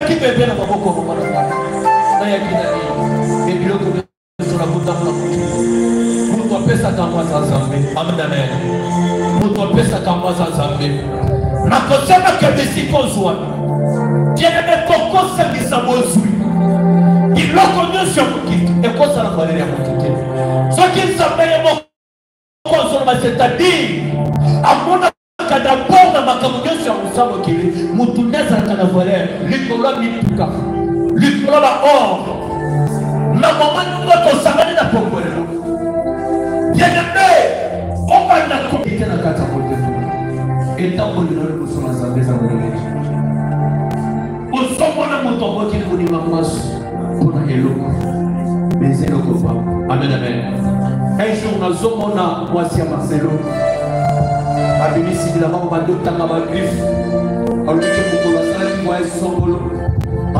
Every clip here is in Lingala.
qui bébé na maboko ko mwana na ya kinani et biloko sur la bouton mutu apesa kama za Nzambe amen amen mutu apesa kama za Nzambe na kosema ke bisikozwa bien-aimé kokosa kisabozwi biloko nyonso mokiti ekosa na valeur ya mokiti soki Nzambe ye mokozwa c'est-à-dire amona d'abord na makambo nyonso ya mosala mokili mutu nde azalaka na valeur likolo ya mituka likolo ya baor na moma nyongo tosangani na pongolelo bien-aimé obanda komite na kati ya motema etango lelo liboso na Nzambe eza moleki ozomona moto abokili konima maso mpona eloko mais eloko ba amen amen un jour nazomona mwasi ya Marcelo abimisi bila bango bandotanga bagriffe alobiki mokolo asalaki mwa esombolo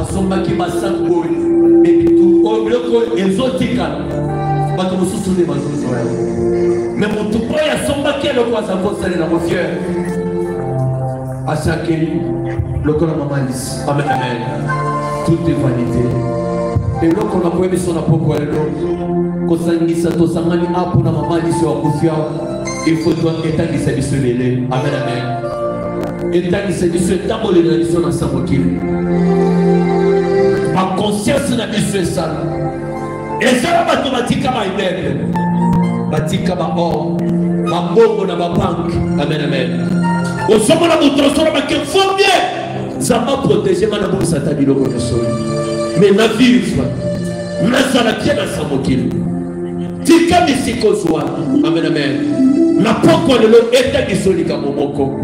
asombaki basangoli ebitu oyo biloko ezotikala bato mosusu nde bazozoya me motu oyo asombaki eloko aza kosalela mofiere asiakeli lokola mama lisi amen amen toute vanité eloko na koyebiso na poko lelo kosangisa tosangani apo na mama lisi wakufia il faut toi étangisa biso lele amen amen étangisa biso etambolela biso na samokili ba conscience na biso esala ezala bato batika baibebe batika baor bambongo na babanke amen amen osomona moto osala bakefo bien Nzambe protégé mana bosata biloko nyonso mais na vivre nazala bien na samokili tika misiko zwa amen amen na poko lelo etangiso likambo moko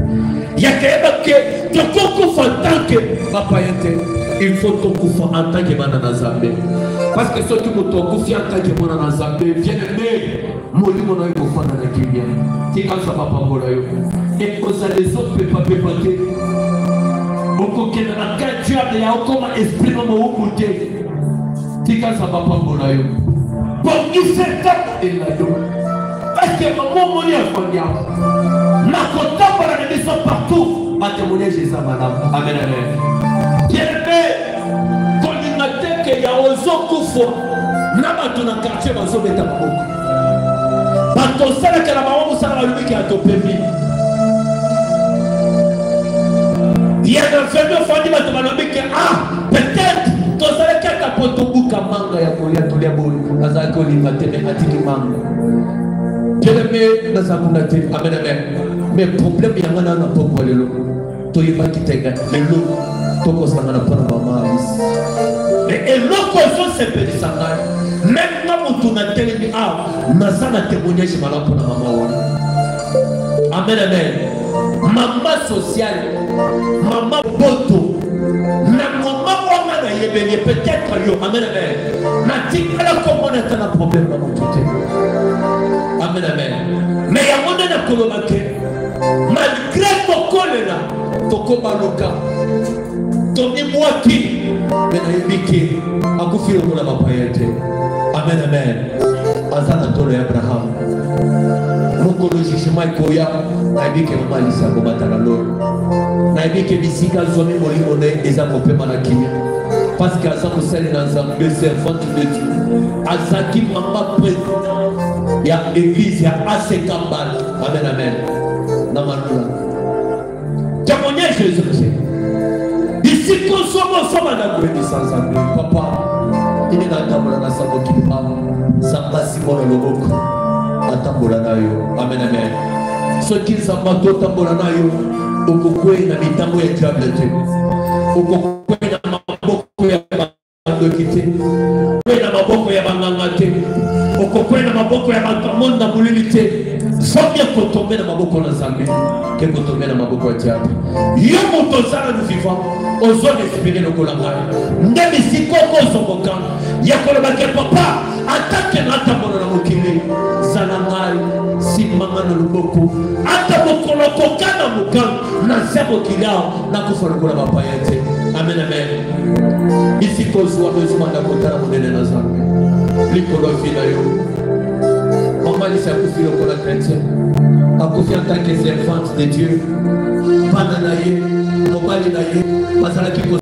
yakayeba ke tokokufa en tant que papa yete il faut tokufa en tant que bana na Nzambe parce que soki moto okufi en tant que mwana na Nzambe bien-aimé molimo na yo kofanda na kimia tika sa papa ngola yo et oza les autres pepa te okokenda na kadiable ya okoma esprit na mowuku te tika sa papa ngola yo bongisa ntango elayo parce que maman moni afondia na kotambola na biso partout batémoignage eza malamu amen amen bien-aimé kolinga te ke ya ozokufa na bato na quartier bazobeta maboko bato osalaka na bango mosala balobiki atopemi ya na femi ofandi bato balobiki peut-être tozalaki ata po tobuka manga ya kolia tolia boli azalaki olinga te me atiki manga bien-aimé nazakunda te amen amen mais problème yanga na na poko lelo toyebaki tega lelo tokosangana mpona mama alisi mais eloko ezosepelisa ngai même nga motu na telemi awa naza na témoignage malamu mpona mama wana amen amen mama sociale mama boto na mama wana na yebeli peut-être yo amen amen natikala komona ata na problème na motu te amen amen mais yango nde nakoloba ke malgré tokolela tokobaloka tomimwaki me nayebi ke akufi lokola bapaya te amen amen aza na tolo ya abrahamu mokolo jugement ekoya nayebi ke mama alisi akobatala lolo nayebi ke bisika azwami molimo na ye eza kopema na kimia parce que aza mosali na Nzambe servante de Dieu azaki mama président ya église ya asekambala amen amen na malula témoignage Jésus ici kosoma na koyebisa Nzambe papa ini natambola na samokili awa Nzambe asimona loboko atambola na yo amen amen soki Nzambe atotambola na yo okokwei na mitambo ya diable te okokwei na maboko ya bandoki te okokwei na maboko ya banganga te okokwei na maboko ya batamoni na molili te Faut kotombe na maboko na Nzambe ke kotombe na maboko ya diable yo moto ozala na vivant ozona espérer lokola ngai nde misiko okozomoka ya koloba ke papa atake natambola na mokili zala ngai simanga na loboko ata mokolo koka na mokano na se mokili awa nakufa lokola bapaya te amen amen misiko ozwa bezomanda kotala monene na Nzambe likolo vila yo maman lisi akufi lokola chrétien akufi en tant que servante de Dieu bana na ye mobali na ye bazalaki